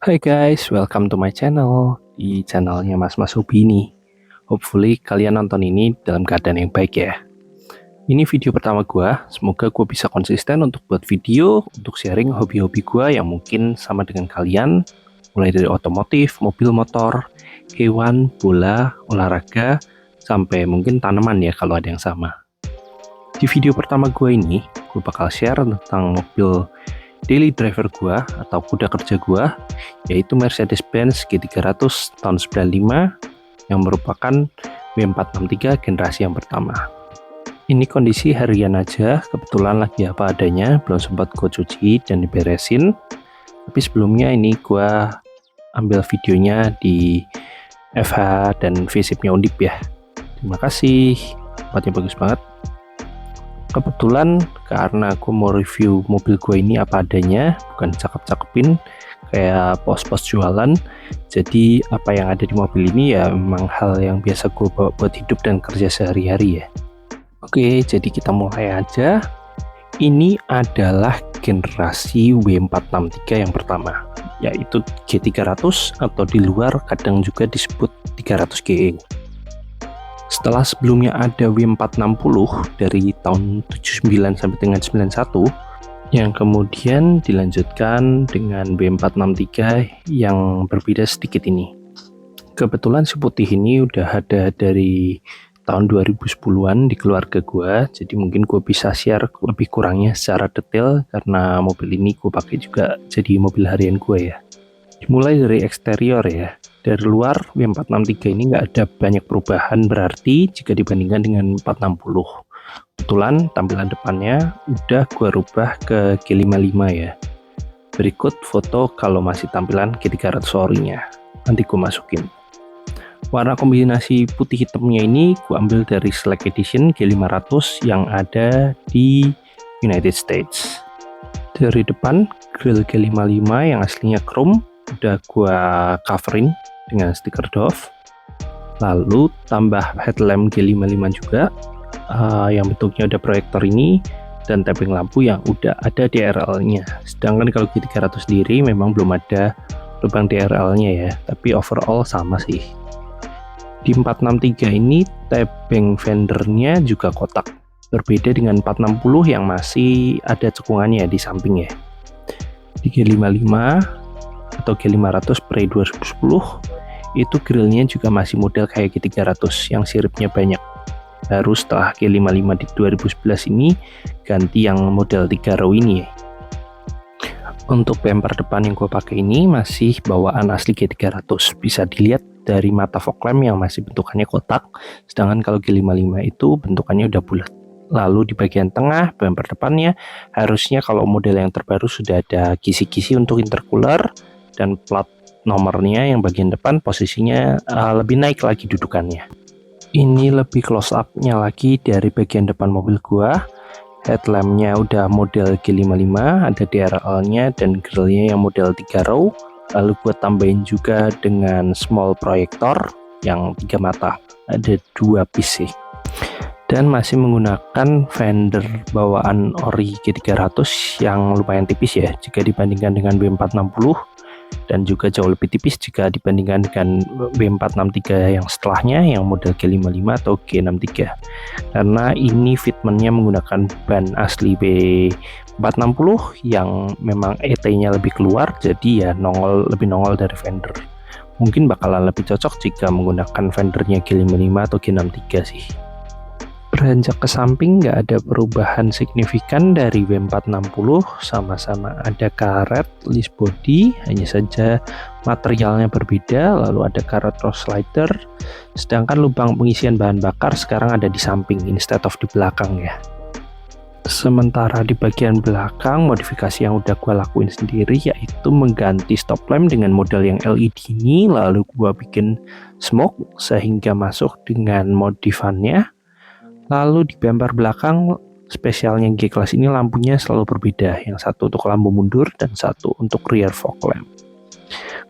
Hai guys, welcome to my channel. Di channelnya Mas Hobi nih. Hopefully kalian nonton ini dalam keadaan yang baik ya. Ini video pertama gua. Semoga gua bisa konsisten untuk buat video untuk sharing hobi-hobi gua yang mungkin sama dengan kalian. Mulai dari otomotif, mobil motor, hewan, bola, olahraga, sampai mungkin tanaman ya kalau ada yang sama. Di video pertama gua ini, gua bakal share tentang mobil daily driver gua atau kuda kerja gua, yaitu Mercedes-Benz G300 tahun 95 yang merupakan W463 generasi yang pertama. Ini kondisi harian aja, kebetulan lagi apa adanya, belum sempat gue cuci dan diberesin. Tapi sebelumnya ini gue ambil videonya di FH dan visipnya Undip ya. Terima kasih, tempatnya bagus banget. Kebetulan karena aku mau review mobil gue ini apa adanya, bukan cakep-cakepin kayak pos-pos jualan. Jadi apa yang ada di mobil ini ya memang hal yang biasa gue bawa buat hidup dan kerja sehari-hari ya. Oke, jadi kita mulai aja. Ini adalah generasi W463 yang pertama, yaitu G300 atau di luar kadang juga disebut 300 GE. Setelah sebelumnya ada W460 dari tahun 79 sampai dengan 91, yang kemudian dilanjutkan dengan W463 yang berbeda sedikit ini. Kebetulan si putih ini udah ada dari tahun 2010-an di keluarga gua, jadi mungkin gue bisa share lebih kurangnya secara detail karena mobil ini gue pakai juga jadi mobil harian gue ya. Dimulai dari eksterior ya. Dari luar W463 ini nggak ada banyak perubahan berarti jika dibandingkan dengan 460. Kebetulan tampilan depannya udah gue rubah ke G55 ya. Berikut foto kalau masih tampilan G300 ori-nya. Nanti gue masukin. Warna kombinasi putih hitamnya ini gue ambil dari Select Edition G500 yang ada di United States. Dari depan grill G55 yang aslinya chrome udah gue coverin dengan stiker Dove. Lalu tambah headlamp G55 juga yang bentuknya ada proyektor ini dan tapping lampu yang udah ada DRL-nya. Sedangkan kalau G300 sendiri memang belum ada lubang DRL-nya ya, tapi overall sama sih. Di 463 ini tapping fendernya juga kotak, berbeda dengan 460 yang masih ada cekungannya di samping ya. Di G55 atau G500 pre 2010 itu grillnya juga masih model kayak G300 yang siripnya banyak. Baru setelah G55 di 2011 ini ganti yang model 3 row ini ya. Untuk bumper depan yang gue pakai ini masih bawaan asli G300, bisa dilihat dari mata fog lamp yang masih bentukannya kotak, sedangkan kalau G55 itu bentukannya udah bulat. Lalu di bagian tengah bumper depannya harusnya kalau model yang terbaru sudah ada kisi-kisi untuk intercooler, dan plat nomornya yang bagian depan posisinya lebih naik lagi dudukannya. Ini lebih close up-nya lagi dari bagian depan mobil gua. Headlampnya udah model G55, ada DRL-nya dan grillnya yang model 3 row. Lalu gue tambahin juga dengan small proyektor yang 3 mata, ada 2 piece sih. Dan masih menggunakan fender bawaan ori G300 yang lumayan tipis ya jika dibandingkan dengan W460, dan juga jauh lebih tipis jika dibandingkan dengan W463 yang setelahnya yang model G55 atau G63, karena ini fitmentnya menggunakan ban asli W460 yang memang ET-nya lebih keluar, jadi ya lebih nongol dari fender. Mungkin bakalan lebih cocok jika menggunakan fendernya G55 atau G63 sih. Beranjak ke samping nggak ada perubahan signifikan dari W460, sama-sama ada karet list body, hanya saja materialnya berbeda. Lalu ada karet cross slider, sedangkan lubang pengisian bahan bakar sekarang ada di samping instead of di belakang ya. Sementara di bagian belakang modifikasi yang udah gue lakuin sendiri yaitu mengganti stop lamp dengan model yang LED ini, lalu gue bikin smoke sehingga masuk dengan modifannya. Lalu di bumper belakang spesialnya G-Class ini lampunya selalu berbeda, yang satu untuk lampu mundur dan satu untuk rear fog lamp.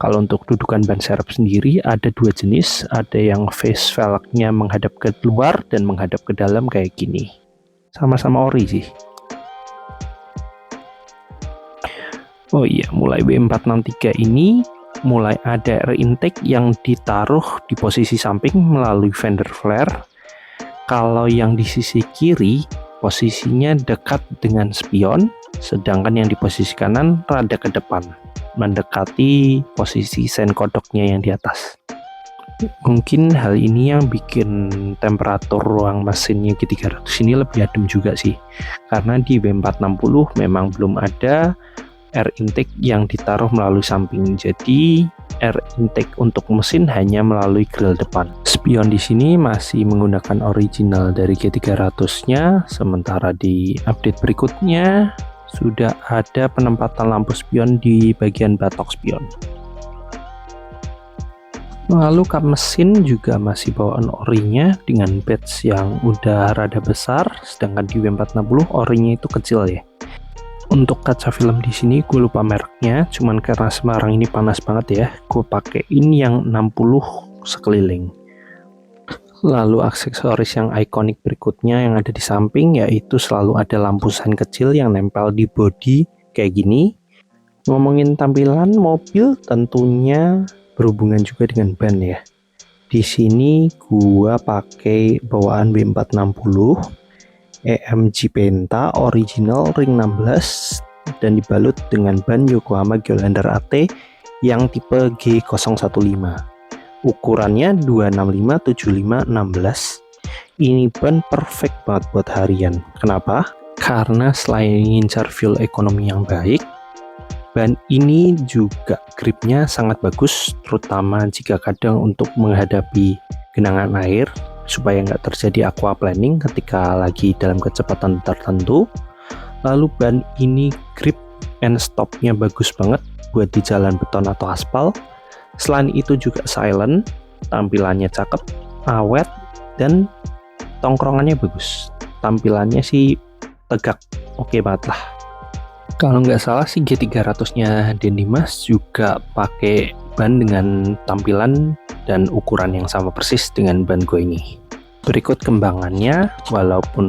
Kalau untuk dudukan ban serep sendiri ada 2 jenis, ada yang face velgnya menghadap ke luar dan menghadap ke dalam kayak gini. Sama-sama ori sih. Oh iya, mulai W463 ini mulai ada air intake yang ditaruh di posisi samping melalui fender flare. Kalau yang di sisi kiri posisinya dekat dengan spion, sedangkan yang di posisi kanan rada ke depan, mendekati posisi sen kodoknya yang di atas. Mungkin hal ini yang bikin temperatur ruang mesinnya G300 ini lebih adem juga sih, karena di W460 memang belum ada air intake yang ditaruh melalui samping, jadi air intake untuk mesin hanya melalui grill depan. Spion di sini masih menggunakan original dari G300-nya, sementara di update berikutnya sudah ada penempatan lampu spion di bagian batok spion. Lalu kap mesin juga masih bawaan orinya dengan patch yang udah rada besar, sedangkan di W460 orinya itu kecil ya. Untuk kaca film di sini gue lupa mereknya, cuman karena Semarang ini panas banget ya, gue pakein yang 60 sekeliling. Lalu aksesoris yang ikonik berikutnya yang ada di samping, yaitu selalu ada lampu sen kecil yang nempel di bodi kayak gini. Ngomongin tampilan mobil, tentunya berhubungan juga dengan ban ya. Di sini gua pakai bawaan W460 AMG Penta original ring 16 dan dibalut dengan ban Yokohama Geolandar AT yang tipe G015. Ukurannya 265/75/16. Ini ban perfect banget buat harian. Kenapa? Karena selain ngincar fuel ekonomi yang baik, ban ini juga gripnya sangat bagus, terutama jika kadang untuk menghadapi genangan air supaya nggak terjadi aquaplaning ketika lagi dalam kecepatan tertentu. Lalu ban ini grip and stopnya bagus banget buat di jalan beton atau aspal. Selain itu juga silent, tampilannya cakep, awet, dan tongkrongannya bagus. Tampilannya sih tegak, oke banget lah. Kalau nggak salah sih G300-nya Dendimas juga pakai ban dengan tampilan dan ukuran yang sama persis dengan ban gue ini. Berikut kembangannya, walaupun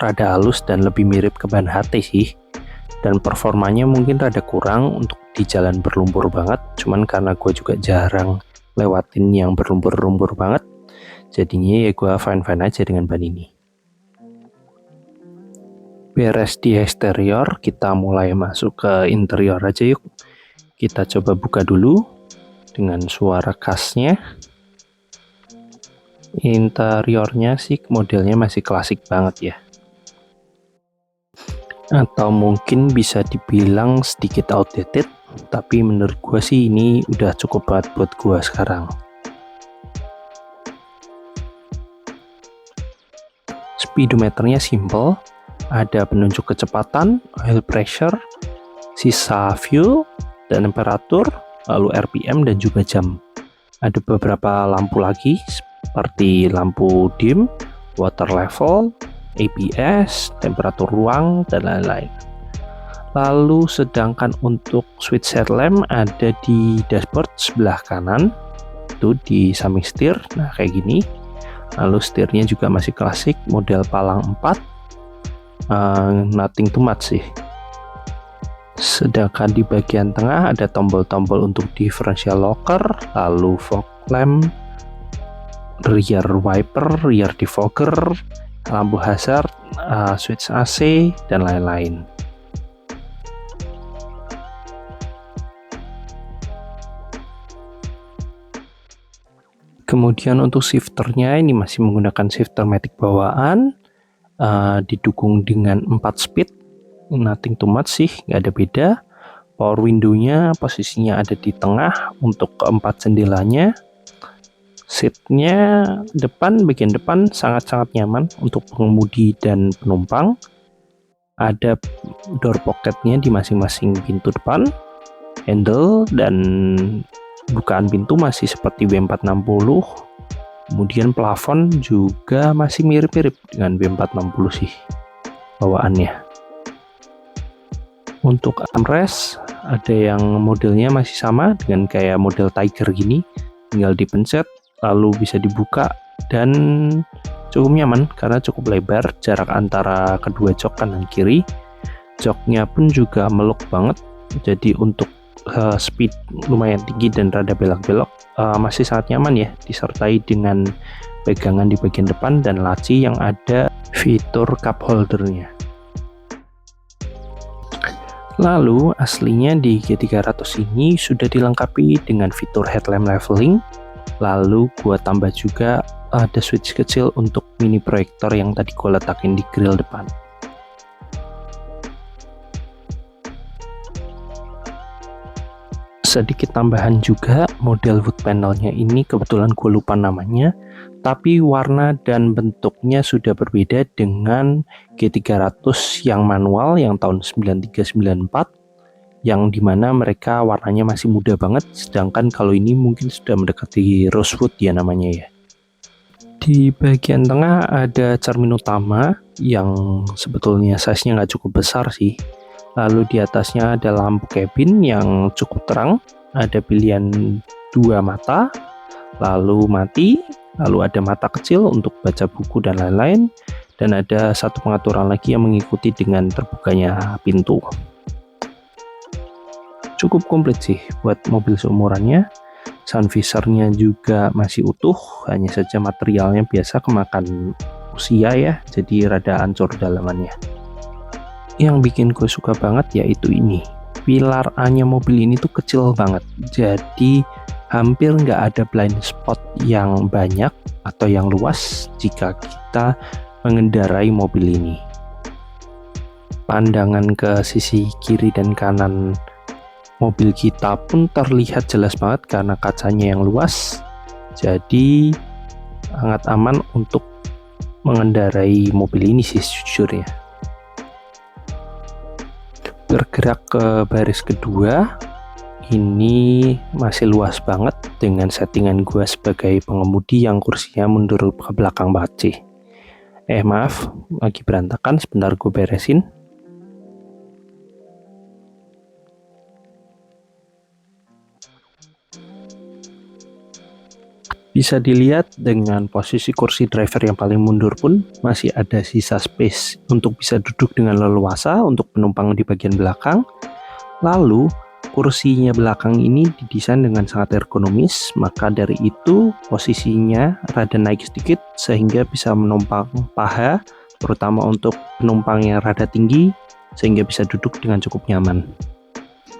rada halus dan lebih mirip ke ban HT sih, dan performanya mungkin rada kurang untuk di jalan berlumpur banget, cuman karena gue juga jarang lewatin yang berlumpur-lumpur banget, jadinya ya gue fine-fine aja dengan ban ini. Beres di eksterior, kita mulai masuk ke interior aja yuk. Kita coba buka dulu dengan suara khasnya. Interiornya sih modelnya masih klasik banget ya, atau mungkin bisa dibilang sedikit outdated, tapi menurut gue sih ini udah cukup banget buat gue sekarang. Speedometernya simple, ada penunjuk kecepatan, oil pressure, sisa fuel, dan temperatur, lalu RPM dan juga jam. Ada beberapa lampu lagi seperti lampu dim, water level, ABS, temperatur ruang, dan lain-lain. Lalu sedangkan untuk switch headlamp ada di dashboard sebelah kanan, itu di samping setir, nah kayak gini. Lalu setirnya juga masih klasik, model palang 4. Nothing too much sih. Sedangkan di bagian tengah ada tombol-tombol untuk differential locker, lalu fog lamp, rear wiper, rear defogger, lampu hazard, switch AC, dan lain-lain. Kemudian untuk shifternya ini masih menggunakan shifter matic bawaan, didukung dengan 4 speed, nothing too much sih, nggak ada beda. Power window-nya posisinya ada di tengah untuk keempat jendelanya. Seatnya bagian depan sangat-sangat nyaman untuk pengemudi dan penumpang. Ada door pocketnya di masing-masing pintu depan, handle dan bukaan pintu masih seperti W460. Kemudian plafon juga masih mirip-mirip dengan W460 sih bawaannya. Untuk armrest ada yang modelnya masih sama dengan kayak model Tiger gini, tinggal dipencet lalu bisa dibuka dan cukup nyaman karena cukup lebar jarak antara kedua jok kanan kiri. Joknya pun juga meluk banget, jadi untuk speed lumayan tinggi dan rada belok-belok, masih sangat nyaman ya, disertai dengan pegangan di bagian depan dan laci yang ada fitur cup holdernya. Lalu aslinya di G300 ini sudah dilengkapi dengan fitur headlamp leveling. Lalu gua tambah juga ada switch kecil untuk mini proyektor yang tadi gua letakin di grill depan. Sedikit tambahan juga, model wood panelnya ini kebetulan gue lupa namanya, tapi warna dan bentuknya sudah berbeda dengan G300 yang manual yang tahun 9394, yang dimana mereka warnanya masih muda banget, sedangkan kalau ini mungkin sudah mendekati rosewood ya namanya ya. Di bagian tengah ada cermin utama yang sebetulnya size-nya nggak cukup besar sih. Lalu di atasnya ada lampu cabin yang cukup terang, ada pilihan 2 mata, lalu mati, lalu ada mata kecil untuk baca buku dan lain-lain, dan ada satu pengaturan lagi yang mengikuti dengan terbukanya pintu. Cukup komplit sih buat mobil seumurannya. Sun visornya juga masih utuh, hanya saja materialnya biasa kemakan usia ya, jadi rada ancur dalamannya. Yang bikin gue suka banget yaitu ini, pilar A-nya mobil ini tuh kecil banget, jadi hampir nggak ada blind spot yang banyak atau yang luas jika kita mengendarai mobil ini. Pandangan ke sisi kiri dan kanan mobil kita pun terlihat jelas banget karena kacanya yang luas, jadi sangat aman untuk mengendarai mobil ini sih jujur ya. Bergerak ke baris kedua, ini masih luas banget dengan settingan gua sebagai pengemudi yang kursinya mundur ke belakang banget sih. Maaf, lagi berantakan, sebentar gue beresin. Bisa dilihat dengan posisi kursi driver yang paling mundur pun masih ada sisa space untuk bisa duduk dengan leluasa untuk penumpang di bagian belakang. Lalu kursinya belakang ini didesain dengan sangat ergonomis, maka dari itu posisinya rada naik sedikit sehingga bisa menumpang paha, terutama untuk penumpang yang rada tinggi, sehingga bisa duduk dengan cukup nyaman.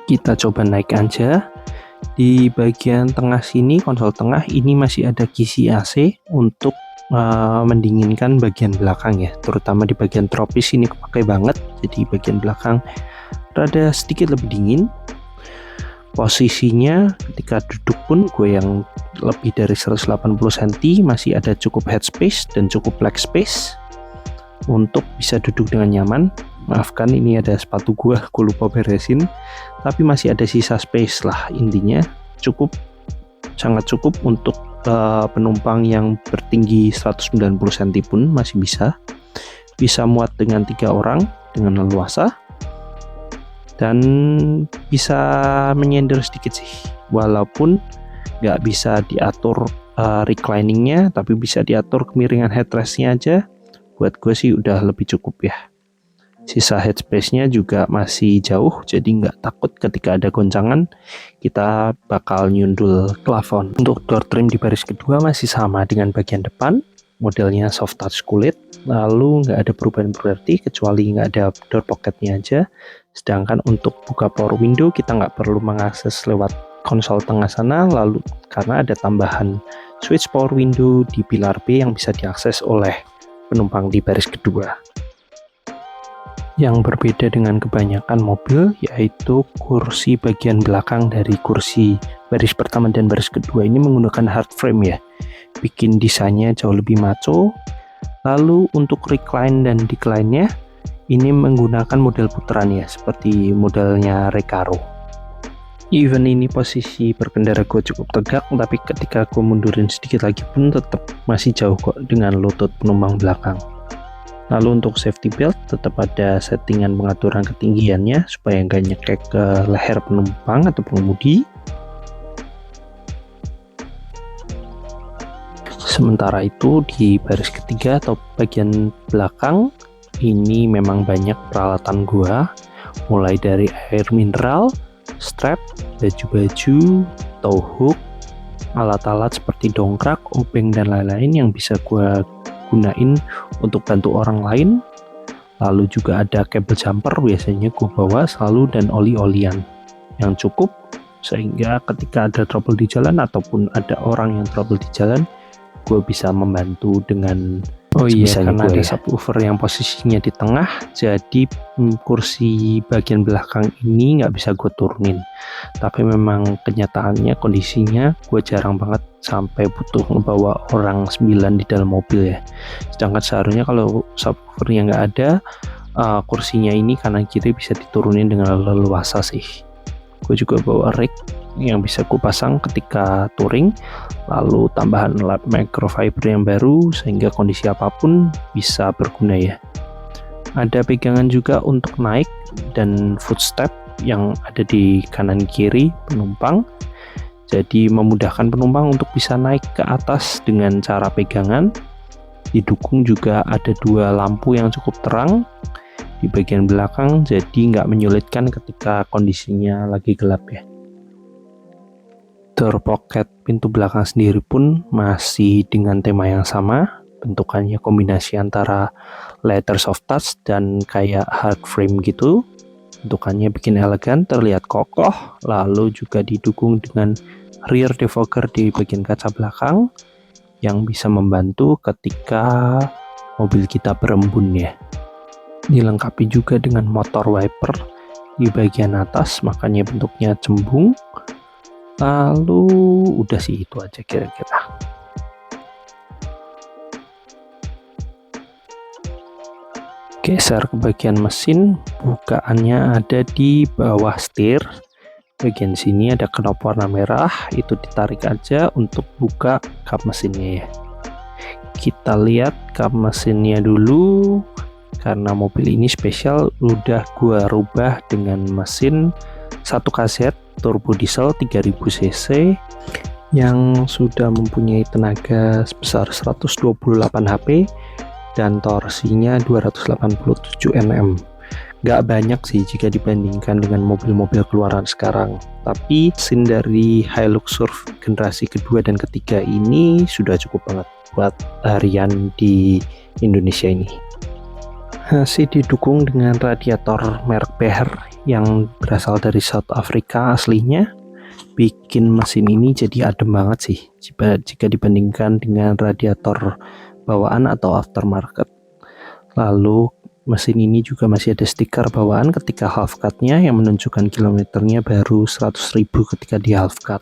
Kita coba naik aja. Di bagian tengah sini, konsol tengah ini masih ada kisi AC untuk mendinginkan bagian belakang ya, terutama di bagian tropis ini kepakai banget, jadi bagian belakang rada sedikit lebih dingin. Posisinya ketika duduk pun gue yang lebih dari 180 cm masih ada cukup headspace dan cukup leg space untuk bisa duduk dengan nyaman. Maafkan, ini ada sepatu gue lupa beresin, tapi masih ada sisa space lah. Intinya cukup, sangat cukup untuk penumpang yang bertinggi 190 cm pun masih bisa muat dengan 3 orang dengan leluasa, dan bisa menyender sedikit sih, walaupun nggak bisa diatur recliningnya, tapi bisa diatur kemiringan headrestnya aja. Buat gue sih udah lebih cukup ya. Sisa headspace-nya juga masih jauh, jadi nggak takut ketika ada goncangan kita bakal nyundul plafon. Untuk door trim di baris kedua masih sama dengan bagian depan, modelnya soft touch kulit, lalu nggak ada perubahan berarti kecuali nggak ada door pocketnya aja. Sedangkan untuk buka power window kita nggak perlu mengakses lewat konsol tengah sana, lalu karena ada tambahan switch power window di pilar B yang bisa diakses oleh penumpang di baris kedua. Yang berbeda dengan kebanyakan mobil yaitu kursi bagian belakang dari kursi baris pertama dan baris kedua ini menggunakan hard frame ya, bikin desainnya jauh lebih maco. Lalu untuk recline dan decline-nya ini menggunakan model putaran ya, seperti modelnya Recaro. Even ini posisi berkendara gue cukup tegak, tapi ketika gue mundurin sedikit lagi pun tetap masih jauh kok dengan lutut penumpang belakang. Lalu untuk safety belt tetap ada settingan pengaturan ketinggiannya supaya nggak nyekek ke leher penumpang atau pengemudi. Sementara itu di baris ketiga atau bagian belakang ini memang banyak peralatan gua, mulai dari air mineral, strap, baju-baju, tow hook, alat-alat seperti dongkrak, obeng, dan lain-lain yang bisa gue gunain untuk bantu orang lain. Lalu juga ada kabel jumper, biasanya gue bawa selalu, dan oli-olian yang cukup sehingga ketika ada trouble di jalan ataupun ada orang yang trouble di jalan, gue bisa membantu dengan karena ada subwoofer yang posisinya di tengah, jadi kursi bagian belakang ini nggak bisa gue turunin. Tapi memang kenyataannya kondisinya gue jarang banget sampai butuh membawa orang 9 di dalam mobil ya. Sedangkan seharusnya kalau subwoofernya nggak ada, kursinya ini kanan kiri bisa diturunin dengan leluasa sih. Gue juga bawa rig yang bisa gue pasang ketika touring, lalu tambahan lap microfiber yang baru sehingga kondisi apapun bisa berguna ya. Ada pegangan juga untuk naik dan footstep yang ada di kanan kiri penumpang, jadi memudahkan penumpang untuk bisa naik ke atas dengan cara pegangan. Didukung juga ada 2 lampu yang cukup terang di bagian belakang, jadi nggak menyulitkan ketika kondisinya lagi gelap ya. Door pocket pintu belakang sendiri pun masih dengan tema yang sama, bentukannya kombinasi antara leather soft touch dan kayak hard frame gitu. Bentukannya bikin elegan, terlihat kokoh, lalu juga didukung dengan rear defogger di bagian kaca belakang yang bisa membantu ketika mobil kita berembun ya. Dilengkapi juga dengan motor wiper di bagian atas, makanya bentuknya cembung. Lalu udah sih itu aja kira-kira. Geser ke bagian mesin, bukaannya ada di bawah setir. Bagian sini ada knop warna merah, itu ditarik aja untuk buka kap mesinnya ya. Kita lihat kap mesinnya dulu, karena mobil ini spesial udah gua rubah dengan mesin 1 kaset turbo diesel 3000 cc yang sudah mempunyai tenaga sebesar 128 HP dan torsinya 287 Nm. Nggak banyak sih jika dibandingkan dengan mobil-mobil keluaran sekarang, tapi mesin dari Hilux Surf generasi kedua dan ketiga ini sudah cukup banget buat harian di Indonesia ini. Masih didukung dengan radiator merek Beher yang berasal dari South Africa aslinya, bikin mesin ini jadi adem banget sih jika dibandingkan dengan radiator bawaan atau aftermarket. Lalu mesin ini juga masih ada stiker bawaan ketika half cut-nya yang menunjukkan kilometernya baru 100.000 ketika di half cut.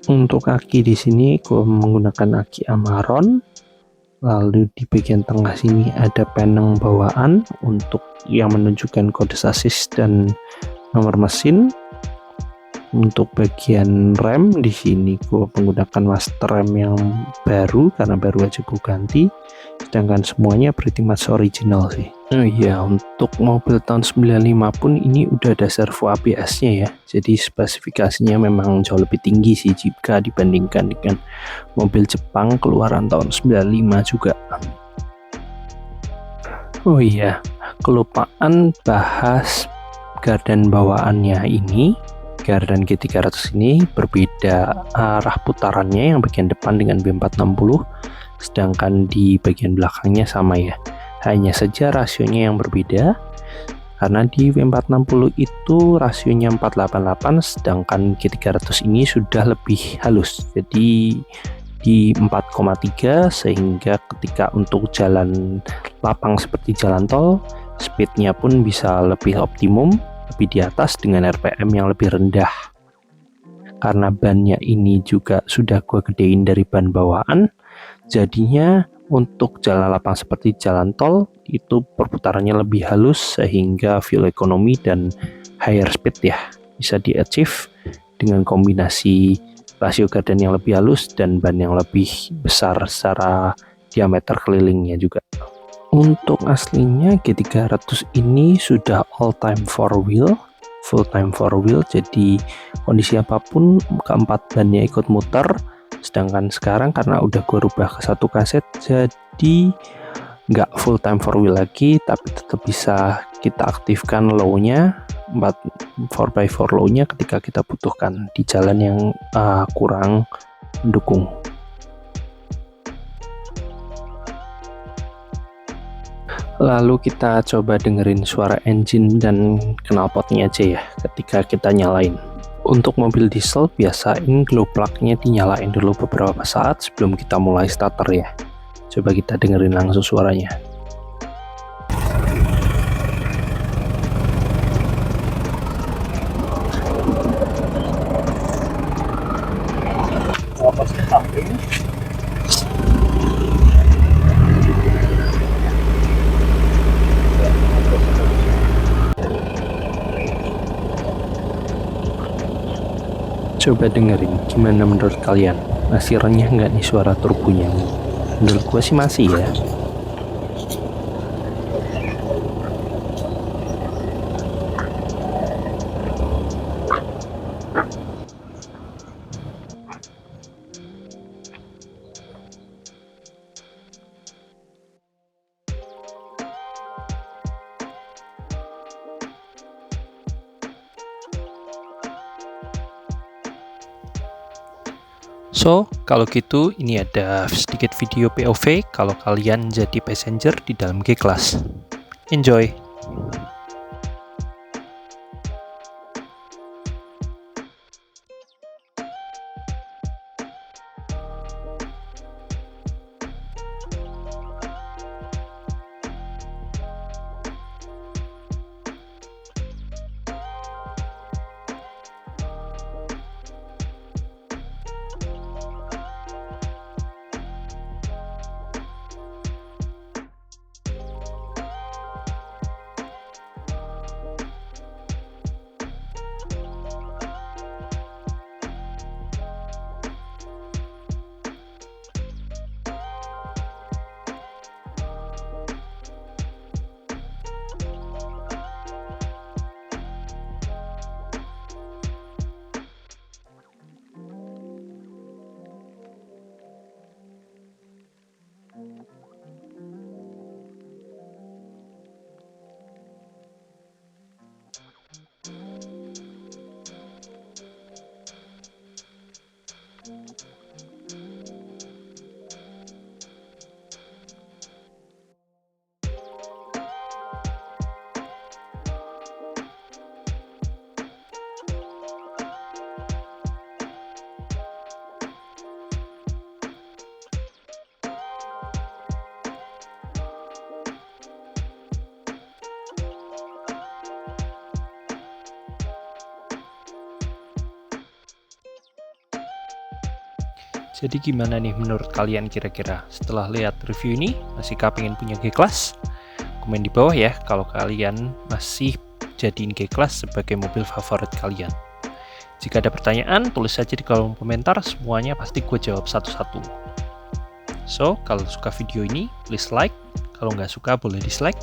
Untuk aki di sini gue menggunakan aki Amaron. Lalu di bagian tengah sini ada panel bawaan untuk yang menunjukkan kode sasis dan nomor mesin. Untuk bagian rem di sini gue menggunakan master rem yang baru karena baru aja gue ganti. Sedangkan semuanya pretty much original sih. Oh iya, untuk mobil tahun 95 pun ini udah ada servo ABS-nya ya. Jadi spesifikasinya memang jauh lebih tinggi sih jika dibandingkan dengan mobil Jepang keluaran tahun 95 juga. Oh iya, kelupaan bahas gardan bawaannya ini. Gardan G300 ini berbeda arah putarannya, yang bagian depan dengan B460, sedangkan di bagian belakangnya sama ya. Hanya saja rasionya yang berbeda, karena di W460 itu rasionya 488, sedangkan G300 ini sudah lebih halus, jadi di 4,3, sehingga ketika untuk jalan lapang seperti jalan tol, speednya pun bisa lebih optimum, lebih di atas dengan RPM yang lebih rendah. Karena bannya ini juga sudah gue gedein dari ban bawaan, jadinya untuk jalan lapang seperti jalan tol itu perputarannya lebih halus, sehingga fuel economy dan higher speed ya bisa di achieve dengan kombinasi rasio gardan yang lebih halus dan ban yang lebih besar secara diameter kelilingnya juga. Untuk aslinya G300 ini sudah all time full time four wheel, jadi kondisi apapun keempat bannya ikut muter. Sedangkan sekarang karena udah gue rubah ke 1 kaset, jadi nggak full time four wheel lagi, tapi tetap bisa kita aktifkan low-nya 4x4 low-nya ketika kita butuhkan di jalan yang kurang mendukung. Lalu kita coba dengerin suara engine dan knalpotnya aja ya ketika kita nyalain. Untuk mobil diesel biasain glow plug-nya dinyalain dulu beberapa saat sebelum kita mulai starter ya. Coba kita dengerin langsung suaranya. Coba dengerin, gimana menurut kalian? Masih renyah nggak nih suara turbonya? Menurut gue sih masih ya. So, kalau gitu ini ada sedikit video POV kalau kalian jadi passenger di dalam G-Class. Enjoy! Jadi gimana nih menurut kalian kira-kira setelah lihat review ini, masihkah pengen punya G-Class? Komen di bawah ya kalau kalian masih jadiin G-Class sebagai mobil favorit kalian. Jika ada pertanyaan, tulis saja di kolom komentar, semuanya pasti gue jawab satu-satu. So, kalau suka video ini, please like. Kalau nggak suka, boleh dislike.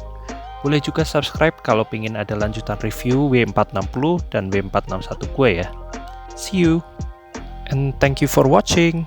Boleh juga subscribe kalau pengen ada lanjutan review W460 dan W461 gue ya. See you, and thank you for watching.